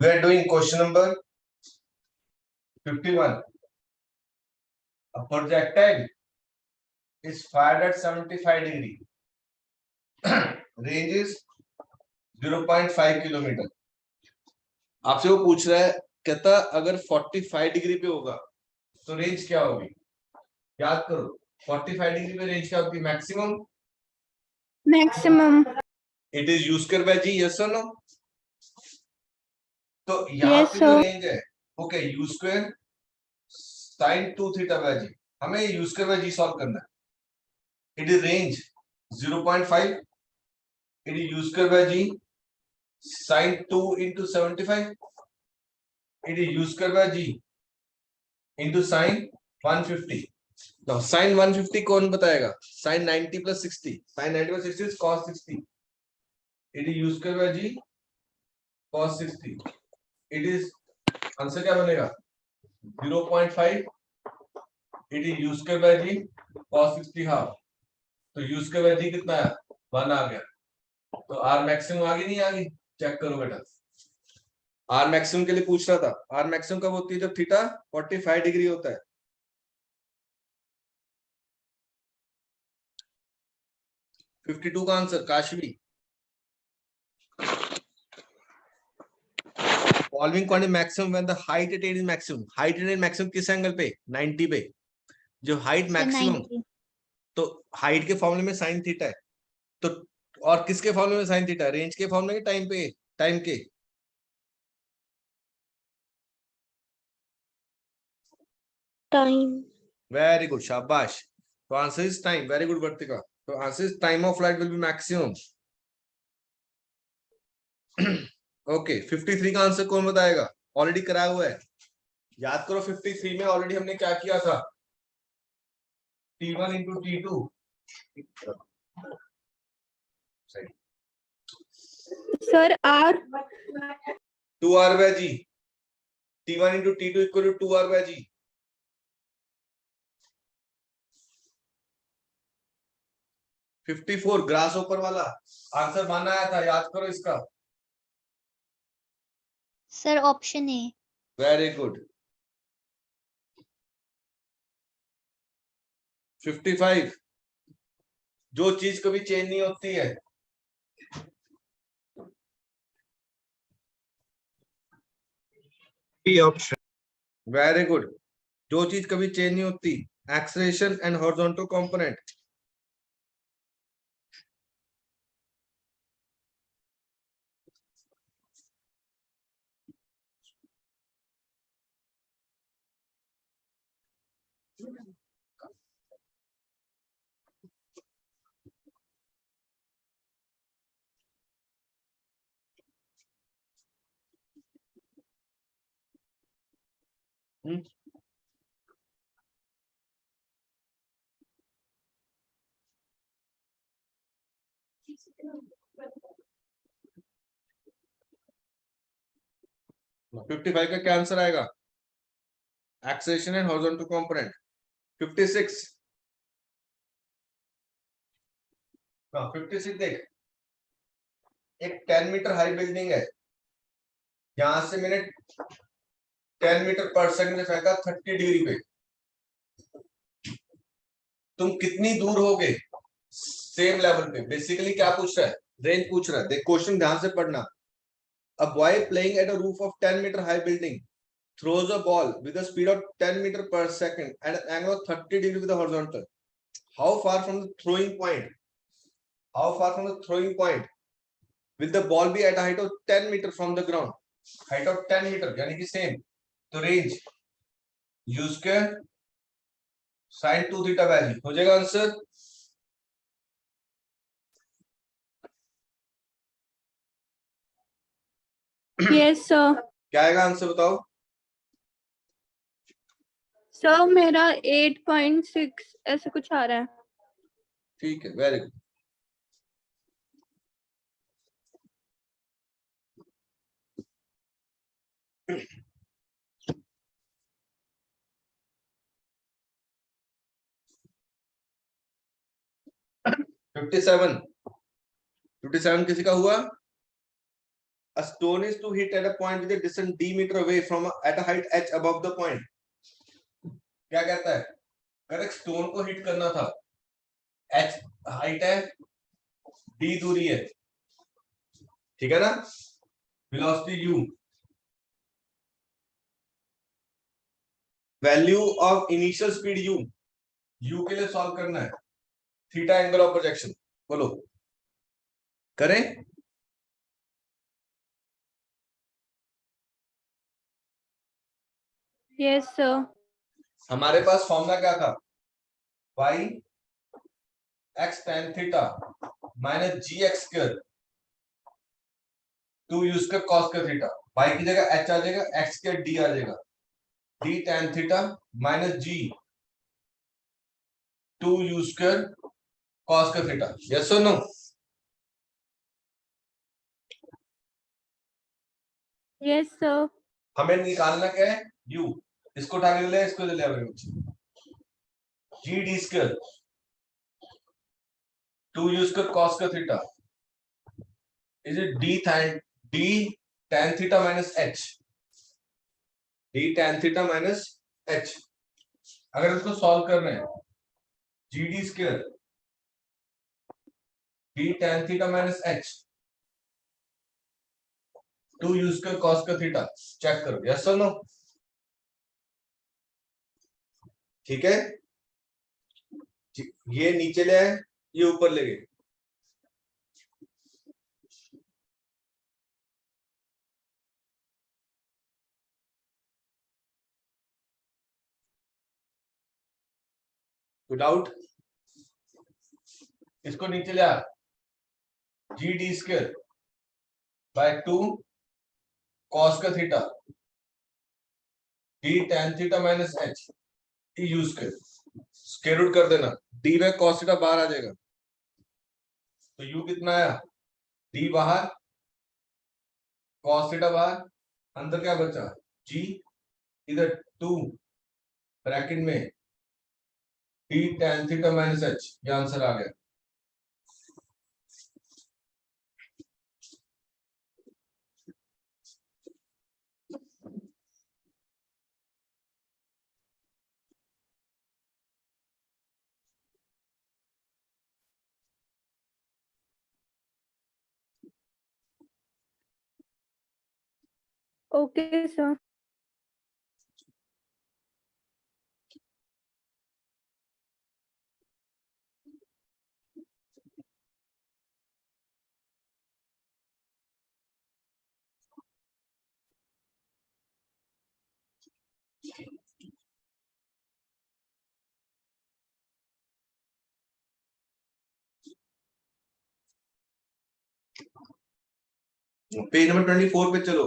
We are doing question number 51. A projectile is fired at 75 degree. Range is 0.5 kilometre. आपसे वो पूछ रहा है, कहता अगर 45 डिग्री पे होगा तो रेंज क्या होगी? याद करो 45 डिग्री पे रेंज क्या होती है? Maximum. It is you square by g. Yes और नो? तो यहाँ पे जो रेंज है वो क्या? U square sine 2 theta by g. हमें u square by g solve करना है. It is range 0.5. It is you square by g sin 2 into 75. It is u square by g into sin 150. Now sin 150 कौन बताएगा? sin 90 plus 60. sin 90 plus 60 is cos 60. It is u square by g cos 60. It is answer क्या बनेगा? 0.5. It is u square by g cos 60 half. तो u square by g कितना है? 1 आ गया. तो r maximum आ गई नहीं आ गई? चेक करो बेटा. आर मैक्सिमम के लिए पूछ रहा था. आर मैक्सिमम कब होती है? जब थीटा 45 डिग्री होता है. 52 का answer Kashvi. Following point maximum when the height at is maximum. Height at maximum किस एंगल पे? 90 पे. जो हाइट मैक्सिमम, तो हाइट के फॉर्मूले में साइन थीटा है. तो और किसके फॉर्मूले में साइन थीटा? रेंज के फॉर्मूले के टाइम पे? टाइम के. टाइम. वेरी गुड, शाबाश. तो answer is time. Very good Vartika. तो answer is time of flight will be maximum. Okay 53 का आंसर कौन बताएगा? ऑलरेडी कराया हुआ है. याद करो 53 में ऑलरेडी हमने क्या किया था? T1 into T2. Sir are 2R by G. T1 into T2 equal to 2R by G. $54 grass ऊपर वाला आंसर माना आया था. याद करो इसका. Sir option A. Very good. 55 जो चीज कभी चेंज नहीं होती है. ऑप्शन. Very good. जो चीज कभी चेंज नहीं होती. Acceleration and horizontal component. Hmm? No, 55 का क्या आंसर आएगा? Acceleration and horizontal component. 56. 56 देख. एक 10 मीटर हाई बिल्डिंग है. यहां से मैंने 10 मीटर पर सेकंड में फेंका 30 डिग्री पे. तुम कितनी दूर होगे सेम लेवल पे? बेसिकली क्या पूछ रहा है? रेंज पूछ रहा है. देख क्वेश्चन ध्यान से पढ़ना. A boy playing at a roof of 10 meter high building throws a ball with a speed of 10 meter per second at an angle of 30 degree with the horizontal. How far from the throwing point? How far from the throwing point will the ball be at a height of 10 meter from the ground? Height of 10 meter यानी कि same. तो range u square sin 2 theta by g हो जाएगा answer. Yes sir. क्या आएगा answer बताओ? Sir मेरा 8.6 ऐसे कुछ आ रहा है. ठीक है. Very good. $57 57 किसी का हुआ? A stone is to hit at a point with a distance d meter away from at a height h above the point. क्या कहता है? अगर एक स्टोन को हिट करना था, h हाइट है, d दूरी है, ठीक है ना? Velocity u, value of initial speed u के लिए सॉल्व करना है, थीटा एंगल ऑफ प्रोजेक्शन, बोलो करें? Yes sir. हमारे पास फॉर्मूला क्या था? y x tan theta minus g x square 2 u स्क्वायर cos का थीटा, y की जगह h आ जाएगा, x के d आ जाएगा, d tan थीटा माइनस जी 2 u स्क्वायर cos का थीटा। यस और नो? Yes sir. हमें निकालना क्या है? u, इसको उठा के ले, इसको ले ले, जी डी स्क्वायर 2 u स्क्वायर cos का theta is it d tan theta minus h, d tan theta minus h। अगर इसको सॉल्व कर रहे हैं, जी d square d tan theta minus h 2 u स्क्वायर cos का थीटा, चेक करो यस और नो? ठीक है, ये नीचे ले आए, ये ऊपर ले गए। डाउट? इसको नीचे ले आ, g d square by 2 cos का theta d tan theta minus h u square, square root कर देना, d में cos थीटा बाहर आ जाएगा, तो u कितना आया? d बाहर, cos थीटा बाहर, अंदर क्या बचा? g, इधर 2 ब्रैकेट में d tan theta minus h, ये आंसर आ गया। Okay sir. पेज नंबर 24 पे चलो।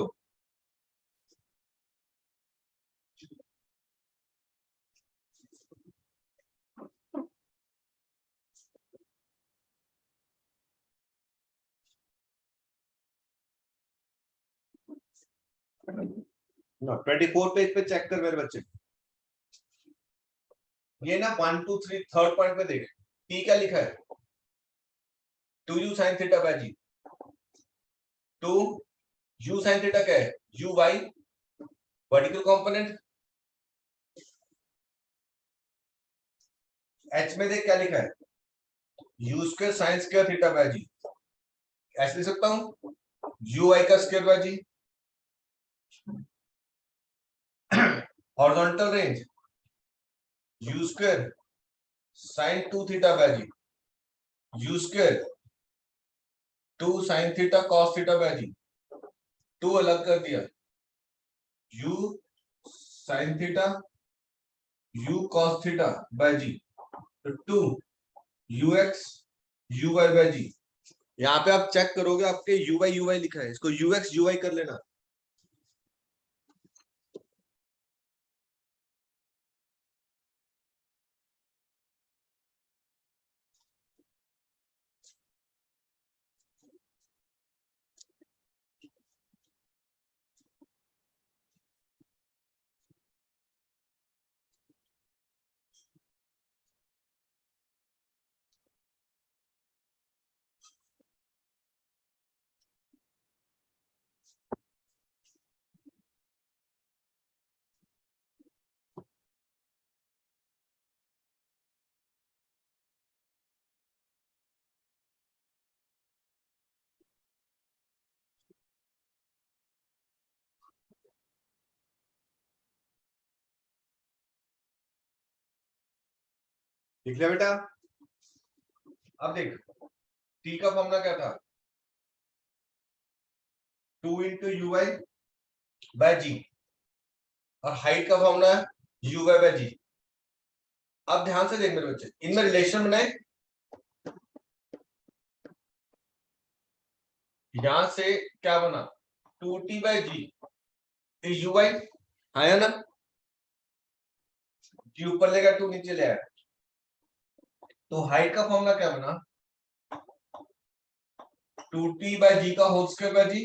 ना 24 पेज पे चेक कर मेरे बच्चे, ये ना 1 2 3 थर्ड पॉइंट पे देख, टी क्या लिखा है? 2 u sin theta by g, 2 u sin theta क्या है? u y vertical component, h में देख क्या लिखा है? u square sin square theta by g, ऐसे लिख सकता हूं u y का square by g, horizontal range u square sin 2 theta by g, u square 2 sin theta cos theta by g, 2 अलग कर दिया, u sin theta u cos theta by जी, तो 2 ux uy bye जी। यहाँ पे आप check करोगे आपके uy लिखा है, इसको ux uy कर लेना। लिख लिया बेटा। अब देख टी का फॉर्मूला क्या था, 2 इंटू यू वाई बाय जी, और हाइट का फॉर्मूला है यू वाई बाय जी। अब ध्यान से देख मेरे बच्चे, इनमें रिलेशन बनाए, यहां से क्या बना 2t by ji you Y आया ना, जी ऊपर ले गया 2 नीचे ले आया, तो हाइट का फॉर्मूला क्या बना 2t बाय जी का whole square by G,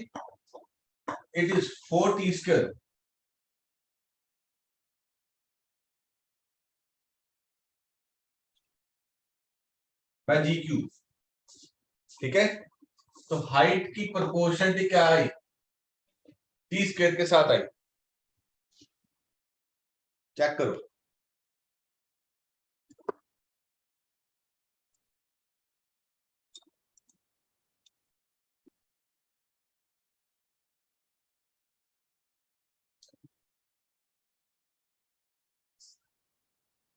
it is 4t square by G cube. ठीक है, तो हाइट की प्रोपोर्शनलिटी क्या आई, टी स्क्वायर के साथ आई। चेक करो,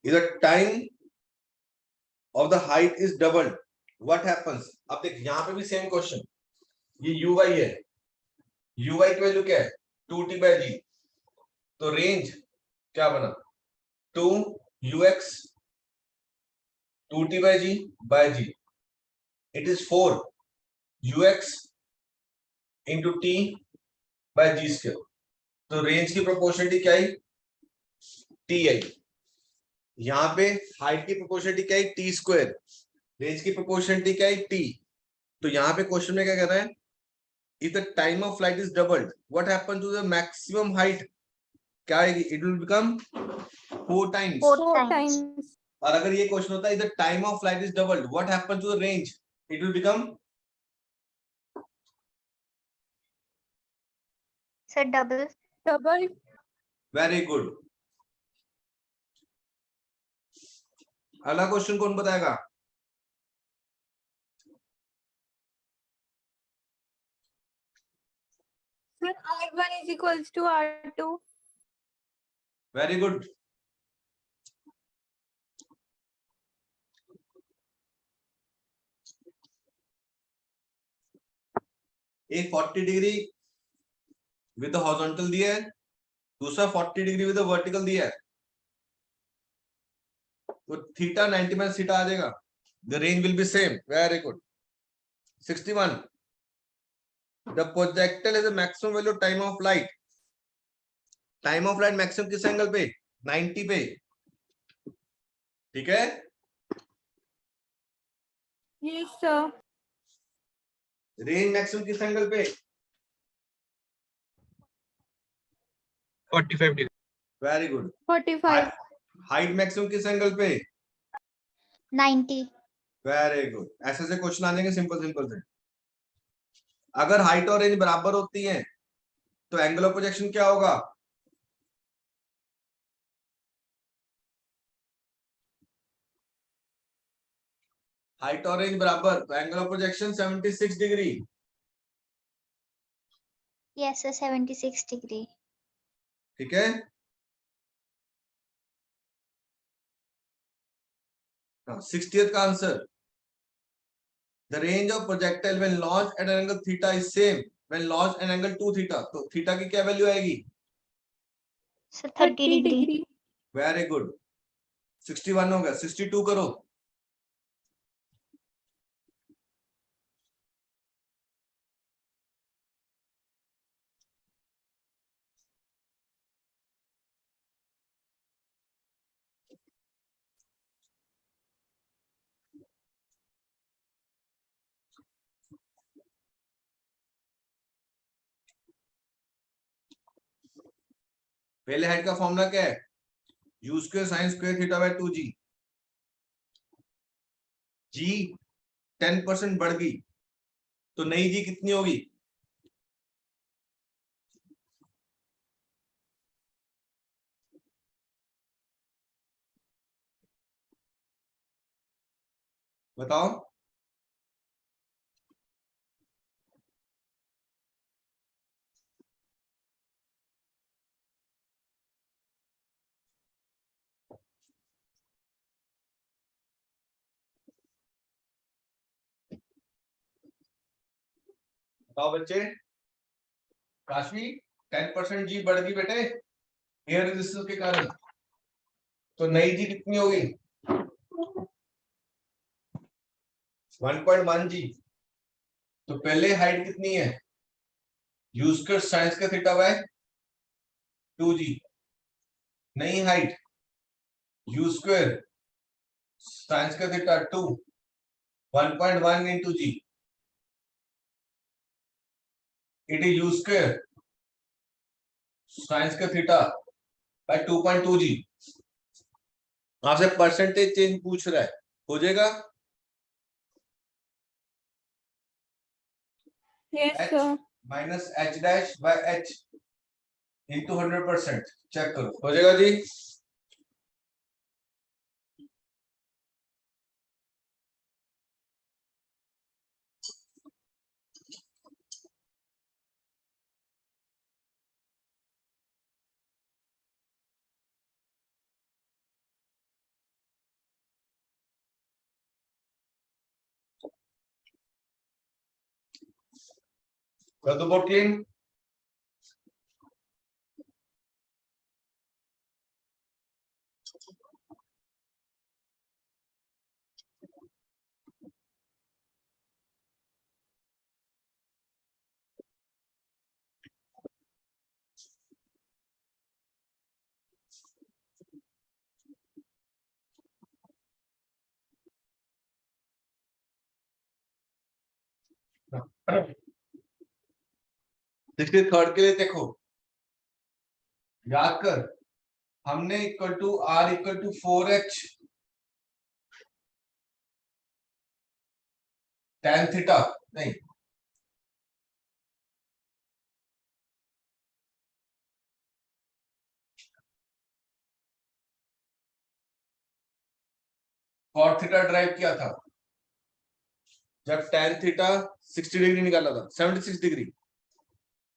इधर time of the height is doubled, what happens. अब देख यहां पे भी सेम क्वेश्चन, ये यू वाई है, यू वाई की वैल्यू क्या है 2t बाय जी, तो रेंज क्या बना 2 ux 2t by G, it is 4 ux into T by ji square. तो रेंज की प्रोपोर्शनलिटी क्या आई टी आई, यहाँ पे हाइट की प्रोपोर्शनलिटी क्या आई टी स्क्वायर, रेंज की प्रोपोर्शनलिटी क्या आई टी। तो यहाँ पे क्वेश्चन में क्या कह रहा है, if the time of flight is doubled what happens to the maximum height, क्या आएगी, it will become 4 times। 4 times. times. और अगर ये क्वेश्चन होता है if the time of flight is doubled what happens to the range, it will become Sir, double. Double. very good। अगला question कौन बताएगा, Sir, R1 is equals to R2. Very good. एक 40 degree with horizontal दिया है, दूसरा 40 degree with vertical दिया है, तो थीटा 90 माइनस थीटा आ जाएगा, the range will be same. Very good. 61 the projector is the maximum value time of light, time of light maximum किस angle पे 90 पे, ठीक है। Yes, sir. रेंज मैक्सिमम किस एंगल पे 45 degree. Very good. 45. Height maximum किस angle पे 90. Very good. ऐसे से क्वेश्चन आ जाएंगे सिंपल सिंपल से। अगर हाइट और रेंज बराबर होती है तो एंगल ऑफ प्रोजेक्शन क्या होगा, हाइट और रेंज बराबर तो angle of projection 76 degree. Yes, sir, 76 degree. ठीक है, 60th का answer, the range of projectile when launch eight an angle theta is same when launch eight an angle 2 theta, तो theta की क्या वैल्यू आएगी Sir, 30 degree. degree. Very good. 61 हो गया, 62 करो। पहले हाइट का फॉर्मूला क्या है, U square sine square theta by 2g, जी 10% बढ़ गई तो नई जी कितनी होगी, बताओ। बताओ बच्चे, काफी 10% जी बढ़ गई बेटे एयर रेजिस्टेंस के कारण, तो नई जी कितनी होगी 1.1 जी। तो पहले हाइट कितनी है यू स्क्वायर साइंस का थीटा बाय 2 जी, नई हाइट यू स्क्वायर साइंस का theta 2 1.1 into G, it is you square sine का थीटा बाय 2.2 जी। आपसे परसेंटेज चेंज पूछ रहा है, हो जाएगा Yes, h sir. Minus H dash by H into 100%, check करो हो जाएगा जी। कर दो बोर्ड क्लीन। सिक्सटी थर्ड के लिए देखो, याद कर हमने equal to R equal to 4h tan theta, नहीं cot थीटा ड्राइव किया था जब tan थीटा 60 डिग्री निकाला था 76 डिग्री।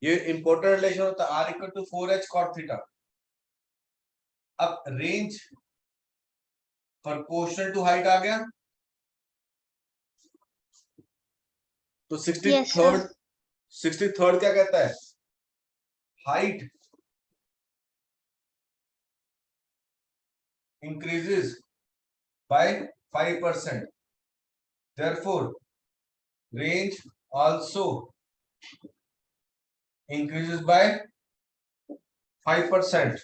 ये इंपॉर्टेंट रिलेशन होता है, R equal to 4h cot theta. अब रेंज प्रोपोर्शनल टू हाइट आ गया, तो Yes, sir. 63rd क्या कहता है, height increases by 5%, therefore range also increases by 5%।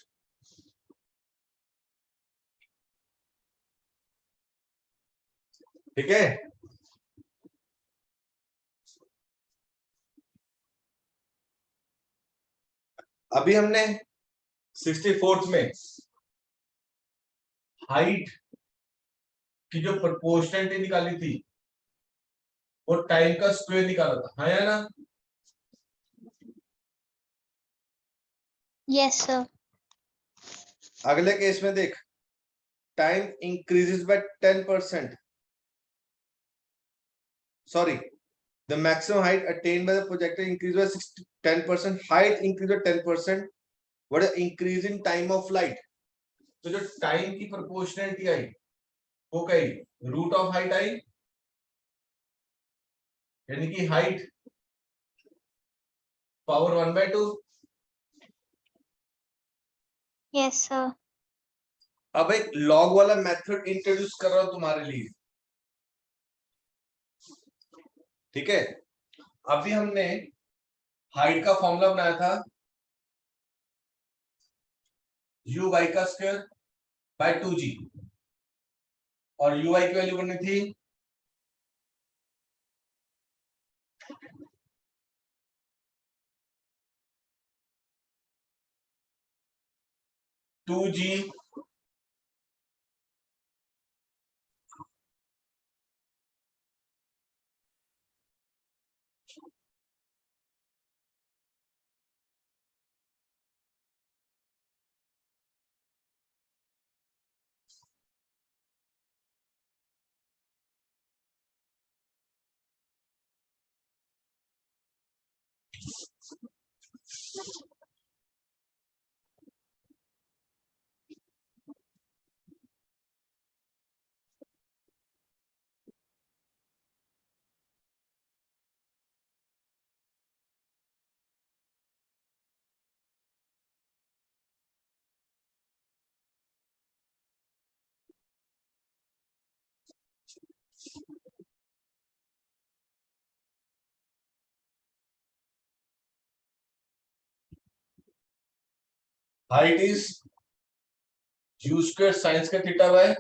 ठीक है, अभी हमने 64th में हाइट की जो प्रोपोर्शनलिटी निकाली थी वो टाइम का स्क्वायर निकाला था, हाँ या ना। Yes, sir. अगले केस में देख, time increases by 10%, sorry the maximum height attained by the projectile increase by 10%, height increase by 10%, what is increase in time of flight। तो जो टाइम की प्रोपोर्शनलिटी आई वो कही रूट ऑफ हाइट आई, यानी कि हाइट पावर 1/2। Yes, sir. अब एक log वाला मेथड इंट्रोड्यूस कर रहा हूं तुम्हारे लिए, ठीक है। अभी हमने हाइट का फॉर्मूला बनाया था यू वाई का स्क्वायर बाय 2g, और यू वाई की वैल्यू करनी थी 2g height is u square sine square theta by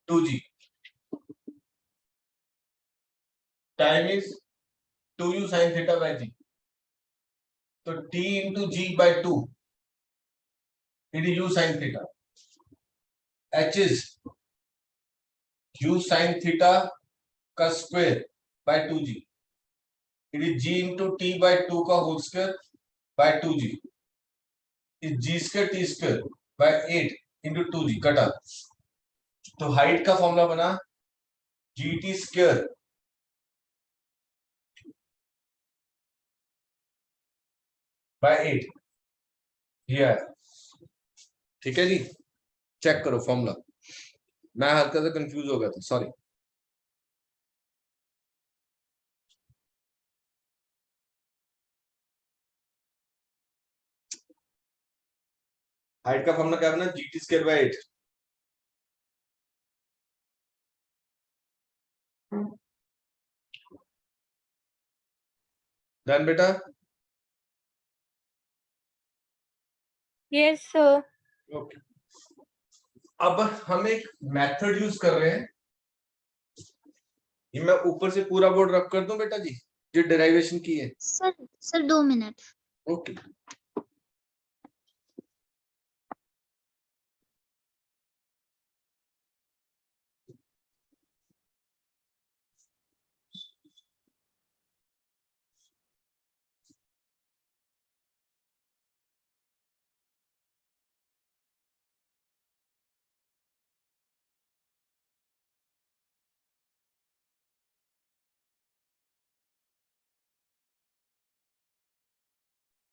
2g, time is 2u sin theta by g, तो t इंटू g बाय 2 it is u sin theta, h is u sin थीटा का square by 2g, it is g into t बाय 2 का whole square by 2g, is g square t square by 8 into 2g कटा, तो height का formula बना gt square by 8, ये है। ठीक है जी, चेक करो फॉर्मूला, मैं हल्का सा कंफ्यूज हो गया था, सॉरी। हाइट का फॉर्मूला क्या बना, gt स्क्वायर बाय 8। डन बेटा। Yes sir. ओके, अब हम एक मेथड यूज कर रहे हैं, ये मैं ऊपर से पूरा बोर्ड रब कर दूं बेटा जी, जो डेरिवेशन की है। Sir 2 minute. Okay,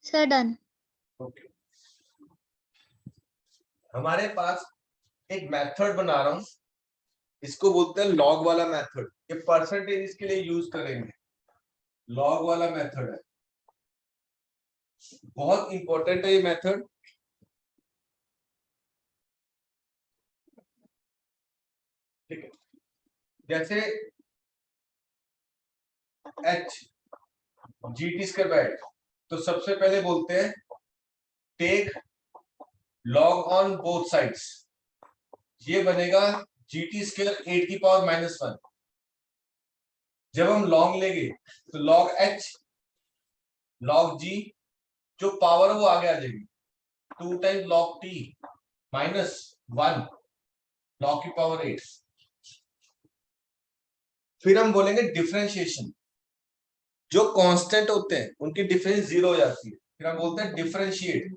sir done. Okay, हमारे पास एक मेथड बना रहा हूं, इसको बोलते हैं लॉग वाला मेथड, ये परसेंटेज के लिए यूज करेंगे, लॉग वाला मेथड है, बहुत इंपॉर्टेंट है ये मेथड। ठीक है, जैसे h gt स्क्वायर बाय 8, तो सबसे पहले बोलते हैं take log on both sides, ये बनेगा gt स्क्वायर 8 की पावर -1। जब हम लॉग लेंगे तो लॉग h लॉग g, जो पावर है वो आगे आ जाएगी, 2 टाइम्स लॉग t -1 लॉग की पावर 8। फिर हम बोलेंगे डिफरेंशिएशन, जो कांस्टेंट होते हैं उनकी डिफरेंस 0 हो जाती है, फिर हम बोलते हैं डिफरेंशिएट,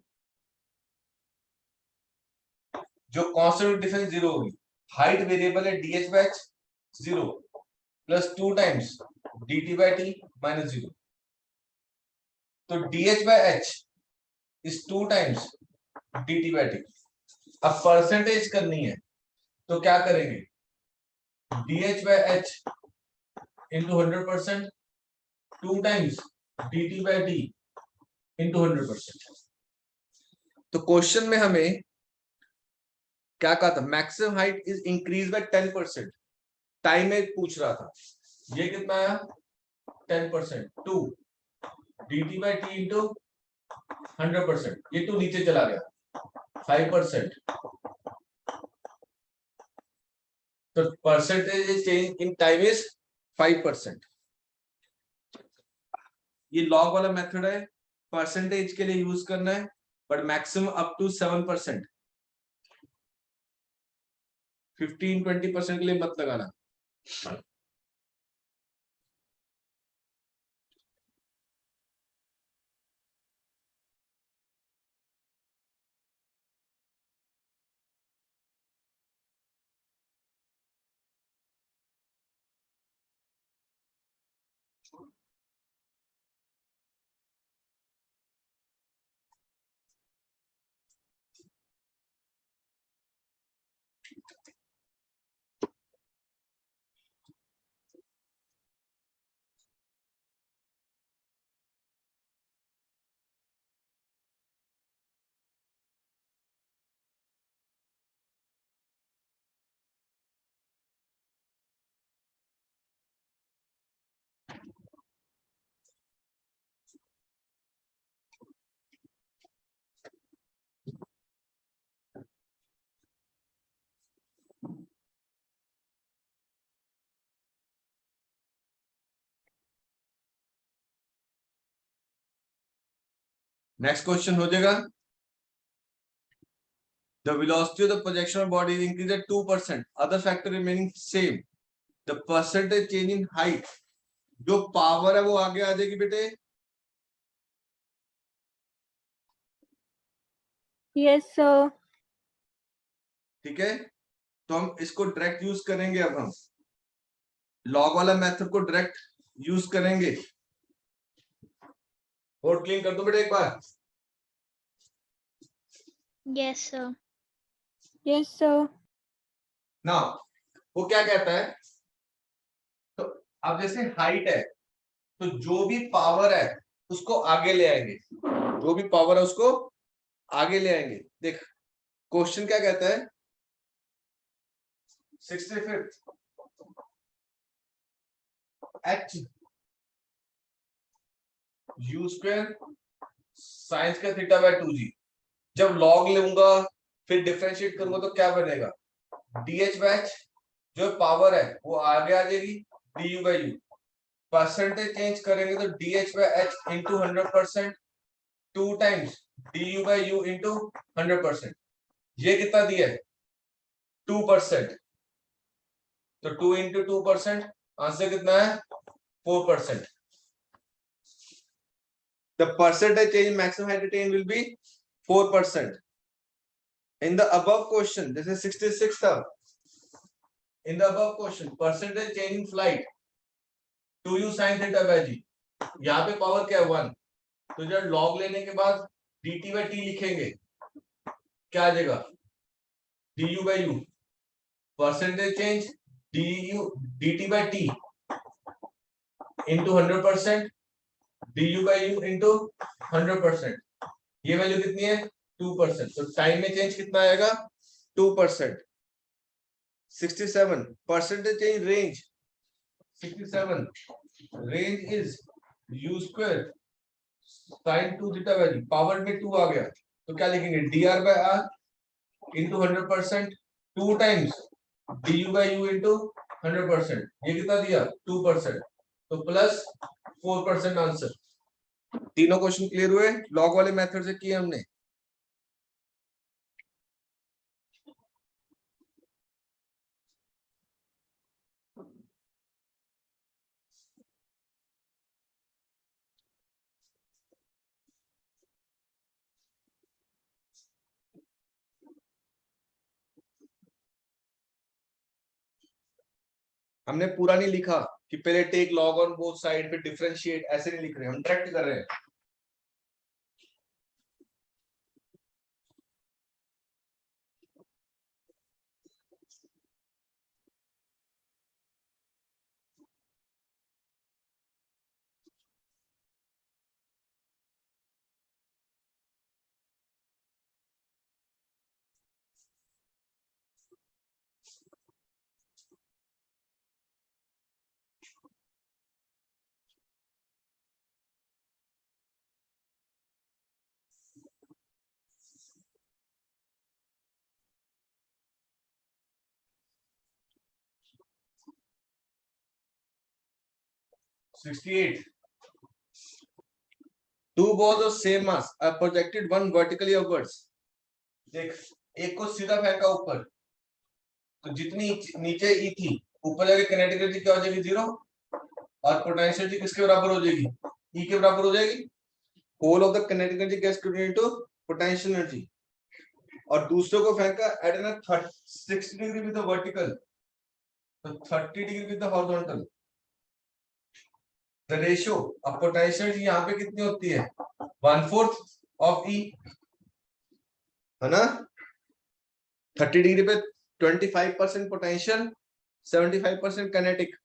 जो कांस्टेंट डिफरेंस 0 होगी, हाइट वेरिएबल है dh by h 0 plus 2 times dt by t -0, तो dh by h is 2 times dt by t। अब परसेंटेज करनी है तो क्या करेंगे, dh by h into 100%, 2 times dt by t into 100%। तो क्वेश्चन में हमें क्या कहा था, maximum height is increase by 10%, time में पूछ रहा था, ये कितना आया 10%, 2 dt बाय t इंटू 100%, ये 2 नीचे चला गया 5%, तो percentage change in time is 5%। ये लॉग वाला मेथड है, परसेंटेज के लिए यूज करना है, बट मैक्सिमम अप टू 7%, 15-20% के लिए मत लगाना। नेक्स्ट क्वेश्चन हो जाएगा, the velocity of the projection of body is increased at 2%, other factor remaining same, the percentage change in height, जो पावर है वो आगे आ जाएगी बेटे। Yes, sir. ठीक है, तो हम इसको डायरेक्ट यूज करेंगे। अब हम लॉग वाला मेथड को डायरेक्ट यूज करेंगे। बोर्ड क्लीन कर दो बेटे एक बार। Yes, sir. Yes, sir. ना वो क्या कहता है, तो अब जैसे हाइट है तो जो भी पावर है उसको आगे ले आएंगे, जो भी पावर है उसको आगे ले आएंगे। देख क्वेश्चन क्या कहता है, 65th h u square sine का थीटा बाय 2g। जब लॉग लूंगा फिर डिफरेंशिएट करूंगा तो क्या बनेगा, dh बाय h जो पावर है वो आगे आ जाएगी, du by u। Percentage change करेंगे तो dh by h into 100%, 2 times du by u into 100%। ये कितना दिया है 2%, तो 2 इंटू 2%, आंसर कितना है 4%। The percentage change in maximum height attained will be 4%. In the above question, this is 66th term. In the above question, percentage change in flight 2u sin theta by g, यहाँ पे power क्या है 1, तो जब log लेने के बाद dt by t लिखेंगे क्या आ जाएगा du by u, percentage change dt by t into 100%, du by u into 100%। ये वैल्यू कितनी है 2%, तो टाइम में चेंज कितना आएगा 2%। 67 percentage change range, 67 range is u square sin 2 theta by g, power में 2 आ गया तो क्या लिखेंगे dr by r into 100%, 2 times du by u into 100%। ये कितना दिया 2%, तो प्लस 4% आंसर। तीनों क्वेश्चन क्लियर हुए, लॉग वाले मेथड से किए हमने। हमने पूरा नहीं लिखा कि पहले take log on both side पे डिफरेंशिएट, ऐसे नहीं लिख रहे, हम डायरेक्ट कर रहे हैं। Two balls of same mass are projected one vertically upwards. देख एक को सीधा फेंका ऊपर, तो जितनी नीचे ई थी ऊपर जाके किनेटिक एनर्जी क्या हो जाएगी 0, और पोटेंशियल एनर्जी किसके बराबर हो जाएगी ई के बराबर हो जाएगी। Whole of the kinetic energy gets converted into potential energy. और दूसरे को फेंका at an 60 degree with the vertical, तो 30 degree with the horizontal. The ratio of potential यहाँ पे कितनी होती है 1/4 of E, है ना। 30 डिग्री पे 25% potential, 75% kinetic।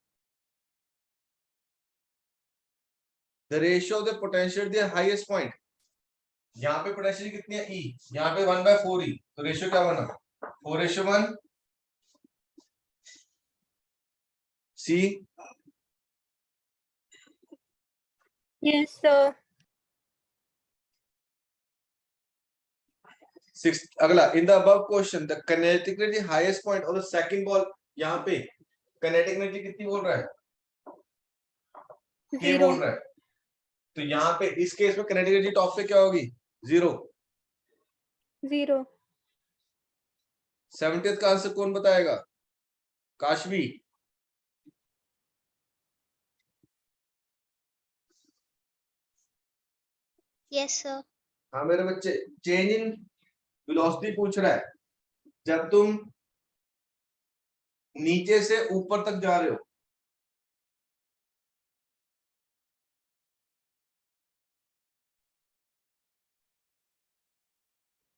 The ratio of the potential the highest point, यहाँ पे पोटेंशियल कितनी है E, यहाँ पे 1/4 E, तो रेशियो क्या बना 4:1। C Yes, sir. अगला, in the above question the kinetic energy highest point और द सेकंड बॉल, यहाँ पे kinetic energy कितनी बोल रहा है K 0. बोल रहा है, तो यहाँ पे इस केस में kinetic energy टॉप पे क्या होगी 0। 0. 70th का आंसर कौन बताएगा? काशवी। Yes, sir. हाँ मेरे बच्चे, चेंज इन वेलोसिटी पूछ रहा है जब तुम नीचे से ऊपर तक जा रहे हो।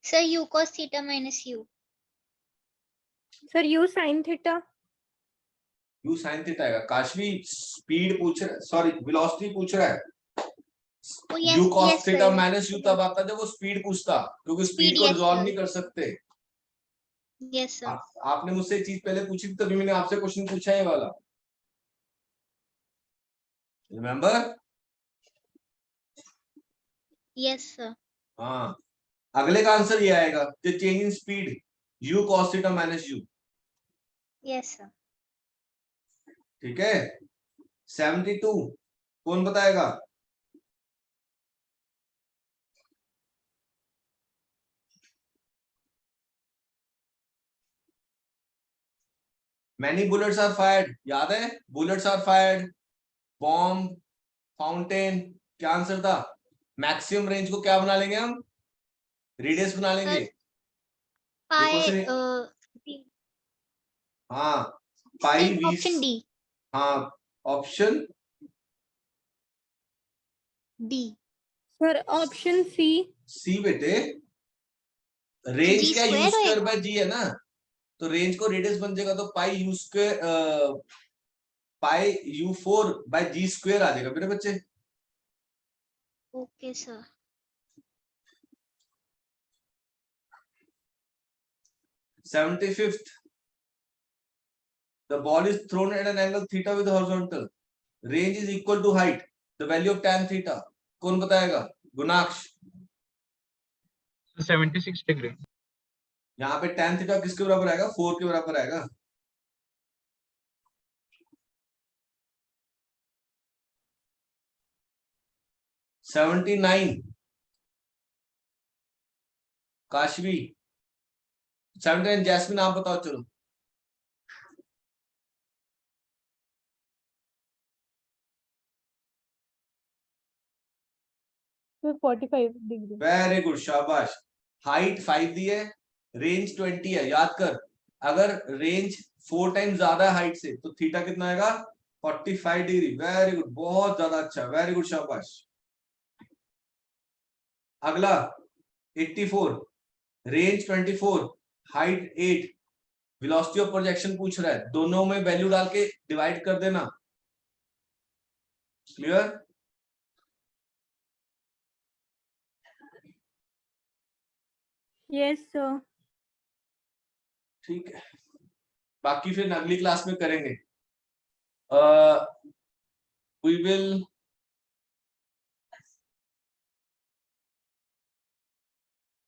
Sir, u cos theta minus u. Sir u sin theta. You sine theta आएगा। काशवी स्पीड पूछ रहा है, सॉरी वेलोसिटी पूछ रहा है। Oh, yes, you cos yes, theta sir. Minus you तब आता जब वो स्पीड पूछता, क्योंकि स्पीड Speed, को yes, रिजॉल्व sir. नहीं कर सकते। Yes, sir. आपने मुझसे चीज पहले पूछी थी, तभी मैंने आपसे क्वेश्चन पूछा है वाला, रिमेम्बर? Yes, sir. हाँ, अगले का आंसर ये आएगा कि change in speed you cos theta minus you. Yes, sir. ठीक है। 72 कौन बताएगा? मैनी बुलेट्स आर फायर्ड, याद है? Bullets are fired, bomb, fountain, क्या आंसर था? मैक्सिमम रेंज को क्या बना लेंगे हम? रेडियस बना लेंगे। देखो Pi, से, D. हाँ पाई Sir, वी, option D. हाँ option D. Sir option C. C बेटे। रेंज G क्या यू square स्क्वायर होएगा? बाय जी है ना, तो रेंज को रेडियस बन जाएगा, तो pi u square, pi u 4 by ji square आ जाएगा मेरे बच्चे। Okay, sir. 75th, the ball is thrown at an angle theta with horizontal, range is equal to height, the value of tan theta, कौन बताएगा? गुणाक्ष। 76 degree. यहाँ पे tan theta किसके बराबर आएगा? 4 के बराबर आएगा। $79 काशवी। 79 जैस्मिन, आप बताओ चलो। Sir 45 degree. वेरी गुड, शाबाश। हाइट 5 दी है, रेंज 20 है। याद कर, अगर रेंज 4 टाइम ज्यादा है हाइट से, तो थीटा कितना आएगा? 45 डिग्री। वेरी गुड, बहुत ज्यादा अच्छा, वेरी गुड, शाबाश। अगला 84, range 24, height 8, velocity of projection पूछ रहा है, दोनों में वैल्यू डाल के डिवाइड कर देना। क्लियर? Yes sir. ठीक है, बाकी फिर अगली क्लास में करेंगे। We will